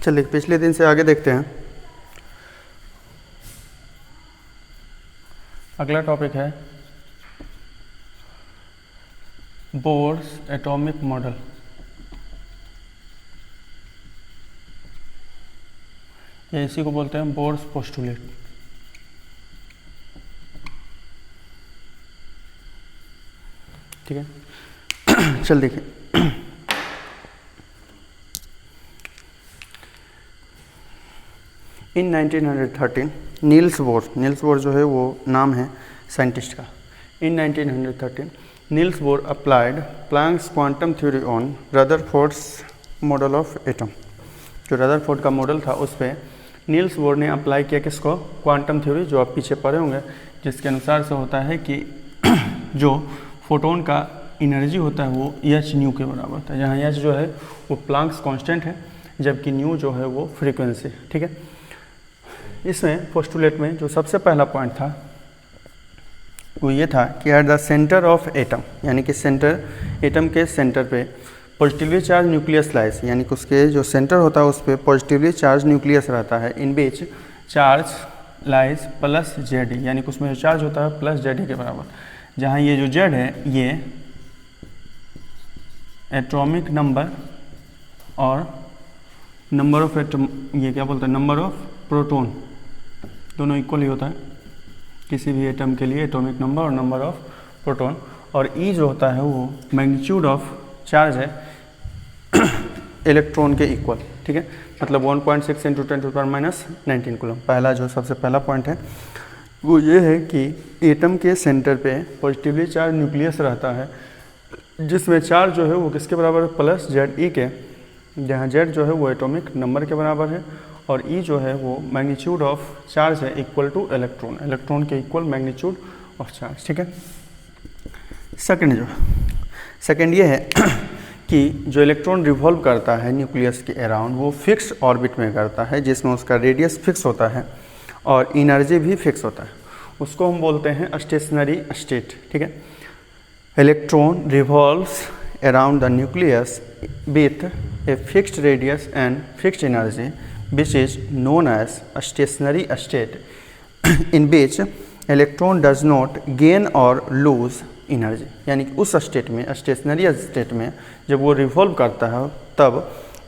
चलिए पिछले दिन से आगे देखते हैं। अगला टॉपिक है बोर्स एटॉमिक मॉडल। या इसी को बोलते हैं बोर्स पोस्टुलेट। ठीक है, चल देखिए। इन 1913 नील्स बोर जो है वो नाम है साइंटिस्ट का। In 1913 Niels Bohr applied Planck's quantum theory on Rutherford's model of atom. जो रदरफोर्ड का मॉडल था उस पर नील्स बोर ने अप्लाई किया किसको? क्वांटम थ्योरी, जो आप पीछे पढ़े होंगे, जिसके अनुसार से होता है कि जो फोटोन का एनर्जी होता है वो एच न्यू के बराबर होता है, जहाँ एच जो है वो प्लैंक्स कांस्टेंट है, जबकि न्यू जो है वो फ्रीक्वेंसी। ठीक है, इसमें पोस्टुलेट में जो सबसे पहला पॉइंट था वो ये था कि at the centre of atom, यानी कि एटम के सेंटर पे पॉजिटिवली चार्ज न्यूक्लियस लाइज, यानी कि उसके जो सेंटर होता है उस पर पॉजिटिवली चार्ज न्यूक्लियस रहता है। In which charge lies plus Z, यानी कि उसमें जो चार्ज होता है प्लस जेड के बराबर, जहाँ ये जो जेड है ये एटॉमिक नंबर और नंबर ऑफ एटम, ये क्या बोलते हैं, नंबर ऑफ प्रोटॉन, दोनों इक्वल ही होता है किसी भी एटम के लिए, एटॉमिक नंबर और नंबर ऑफ प्रोटॉन। और ई जो होता है वो मैग्नीट्यूड ऑफ चार्ज है इलेक्ट्रॉन के इक्वल। ठीक है, मतलब 1.6 × 10⁻⁻19 कूलम। पहला जो सबसे पहला पॉइंट है वो ये है कि एटम के सेंटर पे पॉजिटिवली चार्ज न्यूक्लियस रहता है, जिसमें चार्ज जो है वो किसके बराबर है? प्लस जेड ई के, जहाँ जेड जो है वो एटॉमिक नंबर के बराबर है और ई जो है वो मैग्नीट्यूड ऑफ चार्ज है इक्वल टू इलेक्ट्रॉन के इक्वल मैग्नीट्यूड ऑफ चार्ज। ठीक है, सेकंड ये है कि जो इलेक्ट्रॉन रिवॉल्व करता है न्यूक्लियस के अराउंड वो फिक्स ऑर्बिट में करता है, जिसमें उसका रेडियस फिक्स होता है और एनर्जी भी फिक्स होता है। उसको हम बोलते हैं स्टेशनरी स्टेट। ठीक है, electron revolves around the nucleus with a fixed radius and fixed energy, which is known as a stationary state, in which electron does not gain or lose energy। यानी कि उस स्टेट में, stationery state में जब वो revolve करता है तब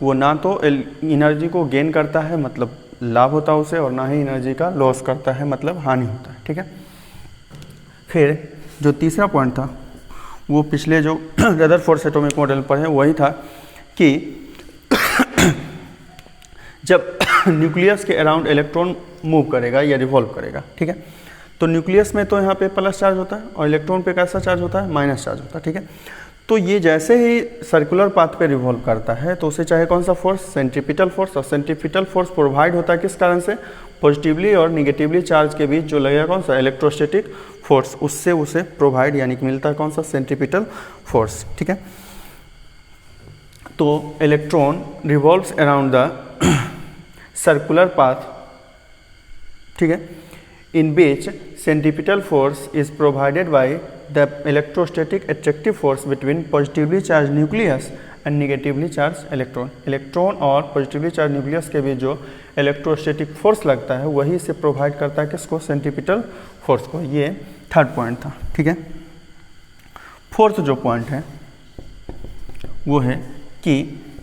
वो ना तो एनर्जी को गेन करता है, मतलब लाभ होता है उसे, और ना ही एनर्जी का लॉस करता है, मतलब हानि होता है। ठीक है, फिर जो तीसरा पॉइंट था वो पिछले जो रदरफोर्ड एटॉमिक मॉडल पर है वही था कि जब न्यूक्लियस के अराउंड इलेक्ट्रॉन मूव करेगा या रिवॉल्व करेगा, ठीक है, तो न्यूक्लियस में तो यहाँ पे प्लस चार्ज होता है और इलेक्ट्रॉन पे कैसा चार्ज होता है? माइनस चार्ज होता है। ठीक है, तो ये जैसे ही सर्कुलर पाथ पे रिवॉल्व करता है तो उसे चाहे कौन सा फोर्स? Centripetal force. और सेंट्रीपिटल फोर्स प्रोवाइड होता है किस कारण से? पॉजिटिवली और निगेटिवली चार्ज के बीच जो लगेगा कौन सा? इलेक्ट्रोस्टैटिक फोर्स, उससे उसे प्रोवाइड यानी कि मिलता है कौन सा? Centripetal force. ठीक है, तो electron revolves around the circular path, ठीक है, in which centripetal force is provided by the electrostatic attractive force between positively charged nucleus and negatively charged electron। Electron और पॉजिटिवली चार्ज न्यूक्लियस के बीच जो electrostatic force लगता है वही से provide करता है किसको? सेंट्रीपिटल फोर्स को। ये थर्ड पॉइंट था। ठीक है, फोर्थ जो पॉइंट है वो है कि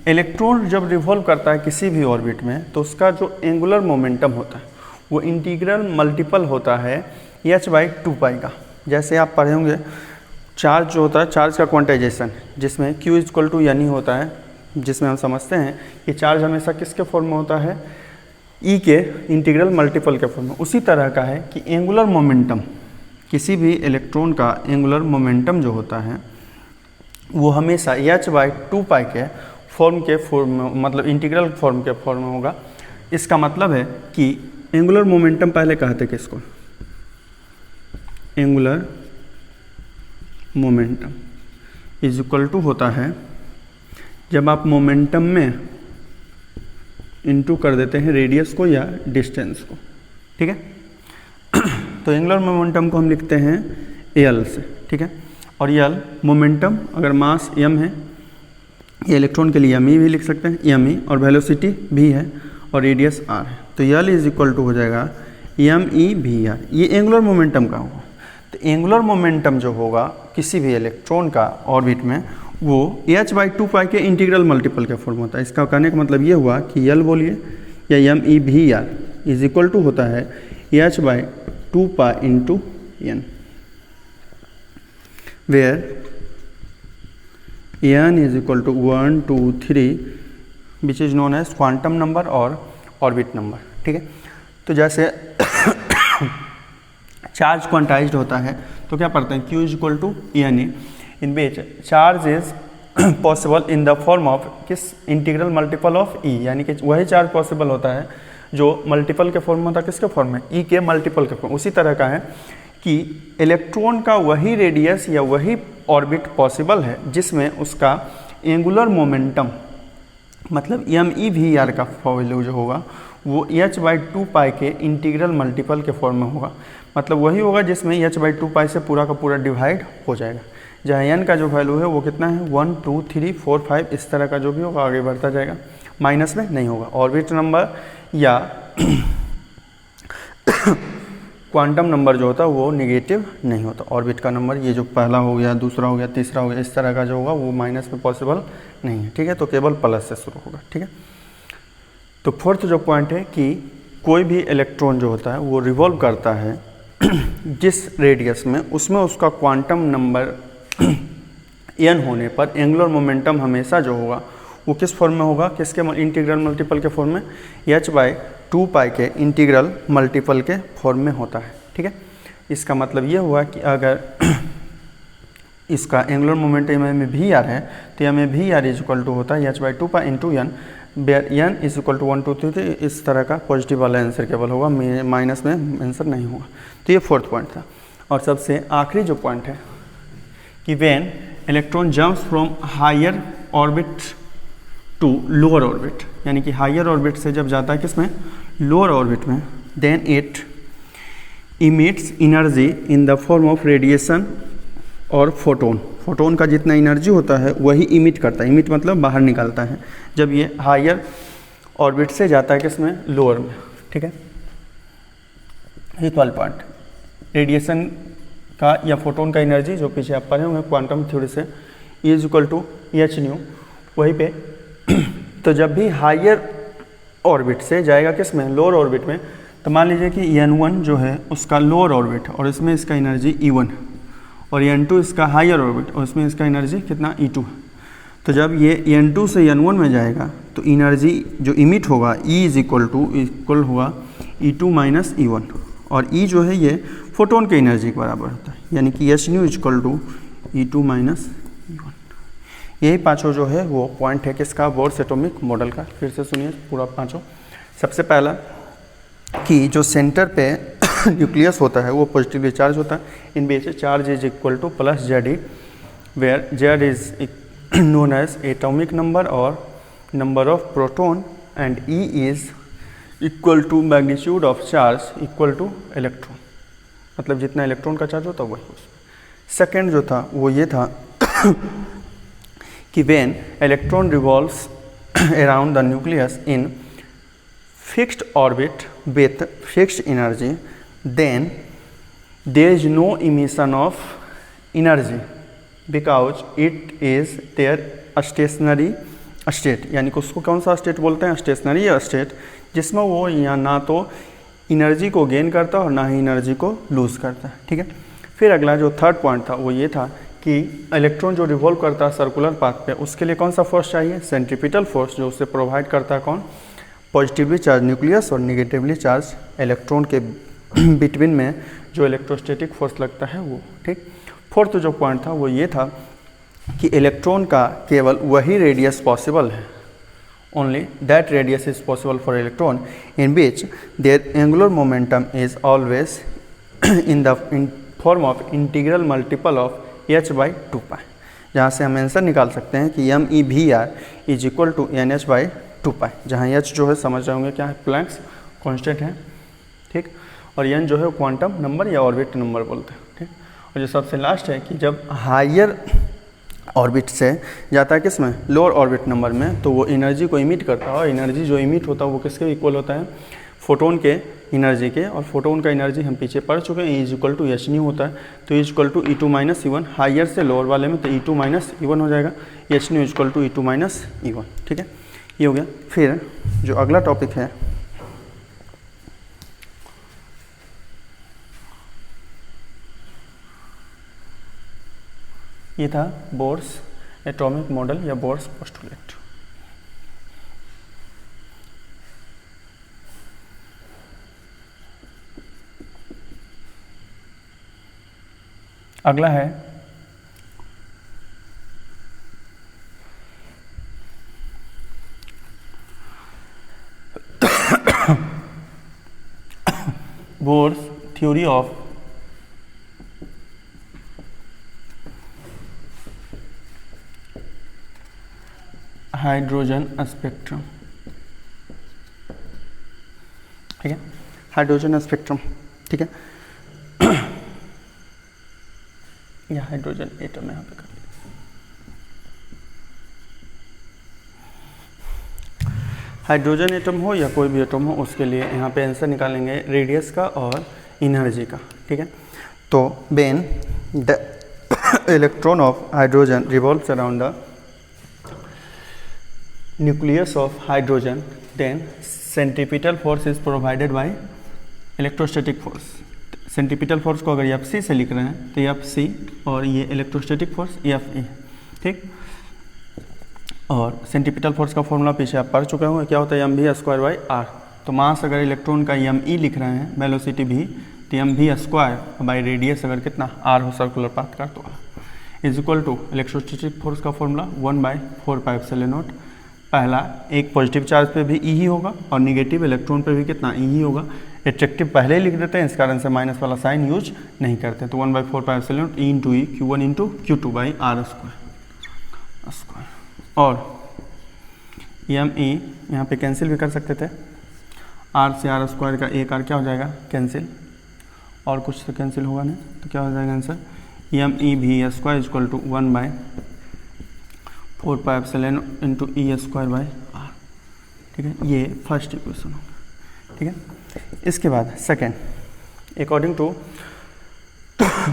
इलेक्ट्रॉन जब रिवॉल्व करता है किसी भी ऑर्बिट में तो उसका जो एंगुलर मोमेंटम होता है वो इंटीग्रल मल्टीपल होता है h/2π का। जैसे आप पढ़े होंगे चार्ज जो होता है, चार्ज का क्वांटाइजेशन, जिसमें Q = N होता है, जिसमें हम समझते हैं कि चार्ज हमेशा किसके फॉर्म में होता है? E के इंटीग्रल मल्टीपल के फॉर्म में। उसी तरह का है कि एंगुलर मोमेंटम, किसी भी इलेक्ट्रॉन का एंगुलर मोमेंटम जो होता है वो हमेशा h/2π के फॉर्म में, मतलब इंटीग्रल फॉर्म के फॉर्म में होगा। इसका मतलब है कि एंगुलर मोमेंटम पहले कहते किसको? Angular momentum is equal to होता है जब आप मोमेंटम में इनटू कर देते हैं रेडियस को या डिस्टेंस को। ठीक है, तो एंगुलर मोमेंटम को हम लिखते हैं एल से। ठीक है, और एल मोमेंटम, अगर मास m है ये इलेक्ट्रॉन के लिए एम भी लिख सकते हैं, एम और वेलोसिटी भी है और रेडियस आर है। तो यल इज इक्वल टू हो जाएगा एम ई वी आर। ये एंगुलर मोमेंटम का होगा। तो एंगुलर मोमेंटम जो होगा किसी भी इलेक्ट्रॉन का ऑर्बिट में वो h/2π के इंटीग्रल मल्टीपल के फॉर्म होता है। इसका कहने का मतलब ये हुआ कि यल बोलिए या M E V R is equal to होता है h/2π into N, where N is equal to 1 2 3 which is known as quantum number और ऑर्बिट नंबर। ठीक है, तो जैसे चार्ज क्वांटाइज्ड होता है तो क्या पढ़ते हैं, Q is equal to N E, in which charge is possible in the form of किस इंटीग्रल मल्टीपल ऑफ ई, यानी कि वही चार्ज पॉसिबल होता है जो मल्टीपल के फॉर्म में होता है, किसके फॉर्म में, ई के मल्टीपल के फॉर्म। उसी तरह का है कि इलेक्ट्रॉन का वही रेडियस या वही ऑर्बिट पॉसिबल है जिसमें उसका एंगुलर मोमेंटम मतलब एम ई वी आर का वैल्यू जो होगा वो h/2π के इंटीग्रल मल्टीपल के फॉर्म में होगा। मतलब वही होगा जिसमें h/2π से पूरा का पूरा डिवाइड हो जाएगा। जहाँ n का जो वैल्यू है वो कितना है 1 2 3 4 5 इस तरह का जो भी होगा आगे बढ़ता जाएगा, माइनस में नहीं होगा। ऑर्बिट नंबर या क्वांटम नंबर जो होता है वो नेगेटिव नहीं होता। ऑर्बिट का नंबर ये जो पहला हो गया, दूसरा हो गया, तीसरा हो गया, इस तरह का जो होगा वो माइनस में पॉसिबल नहीं है। ठीक है, तो केवल प्लस से शुरू होगा। ठीक है, तो फोर्थ जो पॉइंट है कि कोई भी इलेक्ट्रॉन जो होता है वो रिवॉल्व करता है जिस रेडियस में, उसमें उसका क्वांटम नंबर n होने पर एंगुलर मोमेंटम हमेशा जो होगा वो किस फॉर्म में होगा, किसके इंटीग्रल मल्टीपल के फॉर्म में, h/2π के इंटीग्रल मल्टीपल के फॉर्म में होता है। ठीक है, इसका मतलब ये हुआ कि अगर इसका एंगुलर मोमेंटम में वी आर है तो हमें V R is equal to होता है h/2π into N, where N is equal to 1 2 3 इस तरह का पॉजिटिव वाला आंसर केवल होगा, माइनस में आंसर नहीं होगा। तो ये फोर्थ पॉइंट था। और सबसे आखिरी जो पॉइंट है कि when electron jumps from higher orbit to lower orbit, यानी कि हायर ऑर्बिट से जब जाता है किसमें, लोअर ऑर्बिट में, then it emits energy in the form of radiation और फोटोन। फोटोन का जितना एनर्जी होता है वही इमिट करता है, इमिट मतलब बाहर निकालता है जब ये हायर ऑर्बिट से जाता है किसमें, लोअर में। ठीक है, ये 12 पार्ट रेडिएशन का या फोटोन का एनर्जी जो पीछे आप पढ़े होंगे क्वांटम थ्योरी से, is equal to H nu, वहीं पे तो जब भी हायर ऑर्बिट से जाएगा किसमें, लोअर ऑर्बिट में, तो मान लीजिए कि n1 जो है उसका लोअर ऑर्बिट और इसमें इसका एनर्जी E1 और n2 इसका हायर ऑर्बिट और इसमें इसका एनर्जी कितना E2 है। तो जब ये n2 से n1 में जाएगा तो एनर्जी जो इमिट होगा E इज इक्वल होगा E2 माइनस E1, और E जो है ये फोटोन के एनर्जी के बराबर होता है, यानी कि h nu is equal to E2 minus E1। यही पांचों जो है वो पॉइंट है किसका, बोर्स एटॉमिक मॉडल का। फिर से सुनिए पूरा पांचों। सबसे पहला कि जो सेंटर पे न्यूक्लियस होता है वो पॉजिटिवली चार्ज होता है, in which charge is equal to plus Z E, where Z is known as atomic number और number of proton and E is equal to magnitude of charge equal to electron, मतलब जितना electron का charge होता है वही। Second जो था वो ये था कि when electron revolves around the nucleus in fixed orbit with fixed energy, then there is no emission of energy because it is their stationary state, यानी कि उसको कौन सा स्टेट बोलते हैं, स्टेशनरी स्टेट, जिसमें वो या ना तो एनर्जी को गेन करता है और ना ही एनर्जी को लूज़ करता है। ठीक है, फिर अगला जो थर्ड पॉइंट था वो ये था कि इलेक्ट्रॉन जो रिवॉल्व करता है सर्कुलर पाथ पे, उसके लिए कौन सा फोर्स चाहिए, सेंट्रीपिटल फोर्स, जो उसे प्रोवाइड करता है कौन, पॉजिटिवली चार्ज न्यूक्लियस और निगेटिवली चार्ज इलेक्ट्रॉन के बिटवीन में जो इलेक्ट्रोस्टैटिक फोर्स लगता है वो। ठीक, फोर्थ जो पॉइंट था वो ये था कि इलेक्ट्रॉन का केवल वही रेडियस पॉसिबल है, only that radius is possible for electron in which there angular momentum is always in form of integral multiple of h/2π, जहाँ से हम आंसर निकाल सकते हैं कि MEVR is equal to NH/2π, जहाँ h जो है समझ रहे होंगे क्या है, प्लैंक्स कांस्टेंट है। ठीक, और n जो है क्वांटम नंबर या ऑर्बिट नंबर बोलते हैं। ठीक, और जो सबसे लास्ट है कि जब हायर ऑर्बिट से जाता है किस में, लोअर ऑर्बिट नंबर में, तो वो एनर्जी को इमिट करता है, और एनर्जी जो इमिट होता है वो किसके इक्वल होता है, फोटोन के एनर्जी के, और फोटोन का एनर्जी हम पीछे पढ़ चुके हैं, is equal to H nu होता है, तो is equal to E2 minus E1, higher से लोअर वाले में तो E2 माइनस E1 हो जाएगा, h nu is equal to E2 minus E1, ठीक है, ये हो गया। फिर जो अगला टॉपिक है ये था बोर्स एटॉमिक मॉडल या बोर्स पोस्टुलेट। अगला है bourse theory of hydrogen spectrum, ठीक है, हाइड्रोजन स्पेक्ट्रम, ठीक है, या हाइड्रोजन एटम यहाँ पे कर लीजिए। हाइड्रोजन एटम हो या कोई भी एटम हो, उसके लिए यहाँ पे आंसर निकालेंगे रेडियस का और एनर्जी का, ठीक है। तो when the electron of hydrogen revolves around the nucleus of hydrogen, then centripetal force is provided by electrostatic force। Centripetal force को अगर Fc से लिख रहे हैं तो Fc, और ये इलेक्ट्रोस्टैटिक फोर्स Fe, ठीक। और सेंट्रीपिटल फोर्स का फॉर्मूला पीछे आप पढ़ चुके होंगे, क्या होता है mv²/r। तो मास अगर इलेक्ट्रॉन का me लिख रहे हैं, वेलोसिटी भी, तो mv² बाई रेडियस अगर कितना r हो सर्कुलर पाथ का, तो is equal to electrostatic force का फॉर्मूला 1/4πε0। पहला एक पॉजिटिव चार्ज पे भी E ही होगा और निगेटिव इलेक्ट्रॉन पे भी कितना E ही होगा। एट्रैक्टिव पहले ही लिख देते हैं, इस कारण से माइनस वाला साइन यूज नहीं करते, तो 1/4πε0 E इंटू ई Q1 इंटू Q2/r²। और me यहाँ पे कैंसिल भी कर सकते थे, r से r² का एक r क्या हो जाएगा कैंसिल, और कुछ तो कैंसिल होगा नहीं, तो क्या हो जाएगा answer me(v²) equal to 1/4πε into E²/r, ठीक है, ये फर्स्ट इक्वेशन होगा, ठीक है। इसके बाद second, according to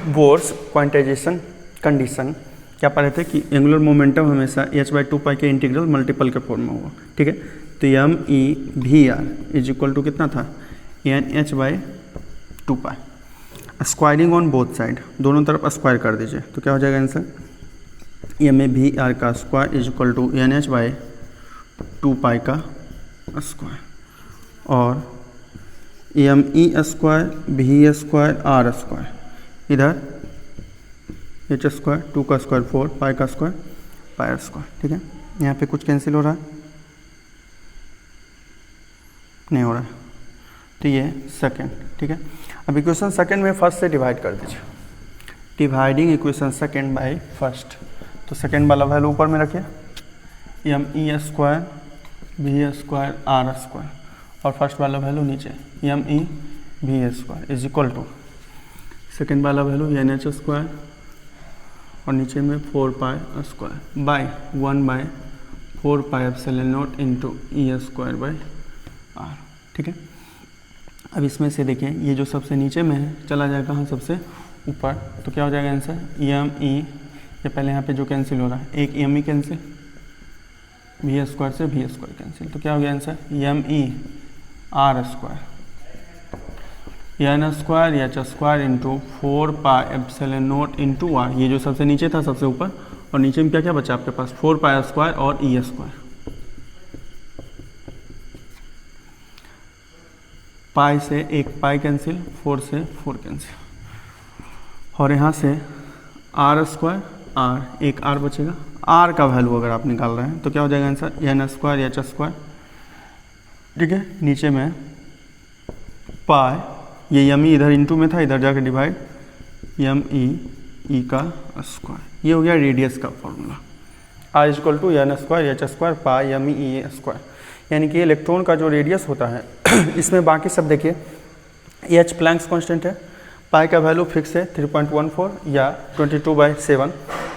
Bohr's quantization condition, क्या पढ़े थे कि एंगुलर मोमेंटम हमेशा h/2π के इंटीग्रल मल्टीपल के फॉर्म में होगा, ठीक है। तो me(v(r) इज इक्वल टू कितना था nh/2π, squaring on both side, दोनों तरफ स्क्वायर कर दीजिए, तो क्या हो जाएगा आंसर me(v(r) का square is equal to nh/2π का स्क्वायर, और me²v²r², इधर h², 2 का स्क्वायर 4, पाई का स्क्वायर πr², ठीक है। यहाँ पे कुछ कैंसिल हो रहा है, नहीं हो रहा है, तो ये सेकेंड, ठीक है। अब इक्वेशन सेकेंड में फर्स्ट से डिवाइड कर दीजिए, dividing equation second by first, तो सेकेंड वाला वैल्यू ऊपर में रखिए me²v²r², और फर्स्ट वाला वैल्यू नीचे me(v)² is equal to second वाला वैल्यू nh² और नीचे में 4π² बाय 1/4πε0 इंटू E²/r, ठीक है। अब इसमें से देखिए ये जो सबसे नीचे में है चला जाएगा कहाँ सबसे ऊपर, तो क्या हो जाएगा आंसर me, ये पहले यहाँ पे जो कैंसिल हो रहा है, एक me कैंसिल, v² से v² कैंसिल, तो क्या हो गया answer me(r²) n² into 4πε0 into r, ये जो सबसे नीचे था सबसे ऊपर, और नीचे में क्या क्या बचा आपके पास 4π² और E², पाई से एक पाई कैंसिल, 4 से 4 कैंसिल, और यहाँ से r² r, एक r बचेगा, r का वैल्यू अगर आप निकाल रहे हैं तो क्या हो जाएगा आंसर n² h², ठीक है। नीचे में पाई, ये me इधर इंटू में था, इधर जाकर डिवाइड me का स्क्वायर, ये हो गया रेडियस का formula, r equal to n² h² pi me², यानी कि इलेक्ट्रॉन का जो रेडियस होता है इसमें बाकी सब देखिए h प्लैंक्स कांस्टेंट है, पाई का वैल्यू फिक्स है 3.14 या 22/7,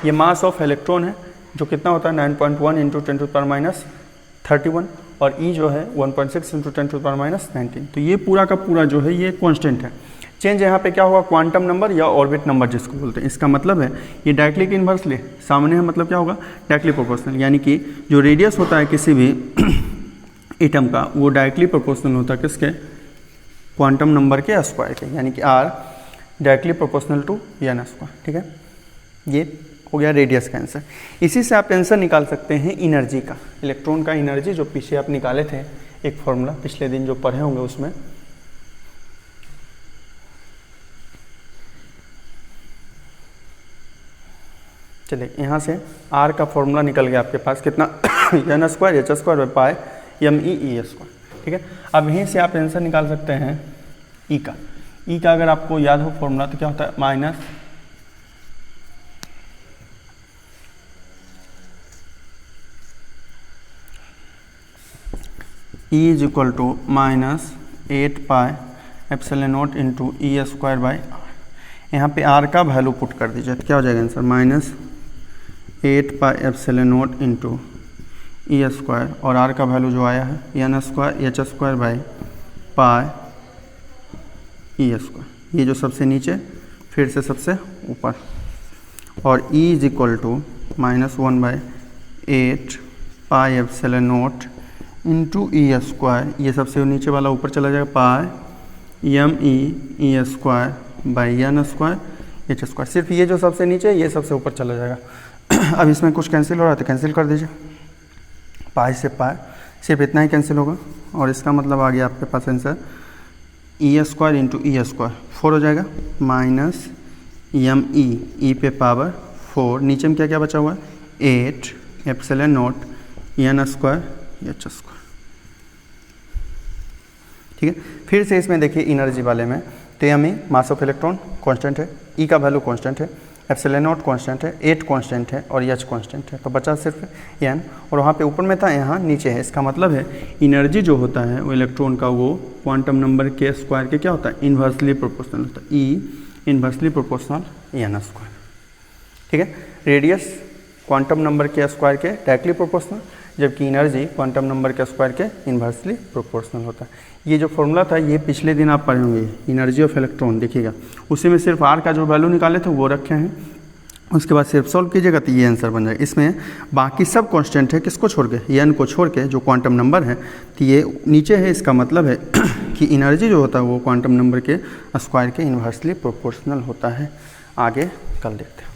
ये मास ऑफ इलेक्ट्रॉन है जो कितना होता है 9.1 इंटू 10⁻31 और ई जो है 1.6 इंटू 10⁻19। तो ये पूरा का पूरा जो है ये कांस्टेंट है। चेंज यहाँ पे क्या होगा, क्वांटम नंबर या ऑर्बिट नंबर जिसको बोलते हैं। इसका मतलब है ये डायरेक्टली की इन्वर्सली सामने है, मतलब क्या होगा, डायरेक्टली प्रोपोर्शनल, यानी कि जो रेडियस होता है किसी भी एटम का वो डायरेक्टली प्रोपोर्शनल होता है किसके, क्वांटम नंबर के स्क्वायर के, यानी कि r directly proportional to n square. ठीक है, ये हो गया रेडियस का आंसर। इसी से आप आंसर निकाल सकते हैं एनर्जी का, इलेक्ट्रॉन का एनर्जी, जो पीछे आप निकाले थे एक फॉर्मूला पिछले दिन जो पढ़े होंगे उसमें। चलिए यहाँ से आर का फॉर्मूला निकल गया आपके पास कितना, n square H square by pi M E square. ठीक है, अब यहीं से आप आंसर निकाल सकते हैं ई का। ई का अगर आपको याद हो फॉर्मूला तो क्या होता है, minus e is equal to minus 8 pi epsilon not into E square by r. यहाँ पे आर का वैल्यू पुट कर दीजिए तो क्या हो जाएगा answer, minus 8 pi epsilon not into E square, और आर का वैल्यू जो आया है N square H square by pi E square. ये जो सबसे नीचे फिर से सबसे ऊपर, और E is equal to minus 1/8 pi epsilon not into E square. ये सबसे नीचे वाला ऊपर चला जाएगा, pi M E square by N square H square. सिर्फ ये जो सबसे नीचे ये सबसे ऊपर चला जाएगा। अब इसमें कुछ कैंसिल हो रहा है तो कैंसिल कर दीजिए, पाई से पाई सिर्फ इतना ही कैंसिल होगा, और इसका मतलब आ गया आपके पास answer E square into E square 4 हो जाएगा, माइनस एम ई पे पावर 4, नीचे में क्या क्या बचा हुआ है 8 epsilon not an square H square. ठीक है, फिर से इसमें देखिए एनर्जी वाले में, तो m e mass of electron constant है, ई का वैल्यू कांस्टेंट है, एप्सिलॉन नॉट कांस्टेंट है, 8 कांस्टेंट है और एच कांस्टेंट है, तो बचा सिर्फ एन, और वहाँ पे ऊपर में था यहाँ नीचे है। इसका मतलब है एनर्जी जो होता है वो इलेक्ट्रॉन का वो क्वांटम नंबर के स्क्वायर के क्या होता है, इन्वर्सली प्रोपोर्शनल होता है, ई इन्वर्सली प्रोपोर्शनल एन स्क्वायर। ठीक है, रेडियस क्वांटम नंबर के स्क्वायर के डायरेक्टली प्रोपोर्शनल, जबकि एनर्जी क्वांटम नंबर के स्क्वायर के इन्वर्सली प्रोपोर्शनल होता है। ये जो फॉर्मूला था ये पिछले दिन आप पढ़े होंगे, एनर्जी ऑफ इलेक्ट्रॉन, देखिएगा उसी में सिर्फ आर का जो वैल्यू निकाले थे वो रखे हैं, उसके बाद सिर्फ सॉल्व कीजिएगा तो ये आंसर बन जाएगा। इसमें बाकी सब कांस्टेंट है, किसको छोड़ के, एन को छोड़ के, जो क्वांटम नंबर है तो ये नीचे है। इसका मतलब है कि एनर्जी जो होता है वो क्वांटम नंबर के स्क्वायर के इन्वर्सली प्रोपोर्शनल होता है। आगे कल देखते हैं।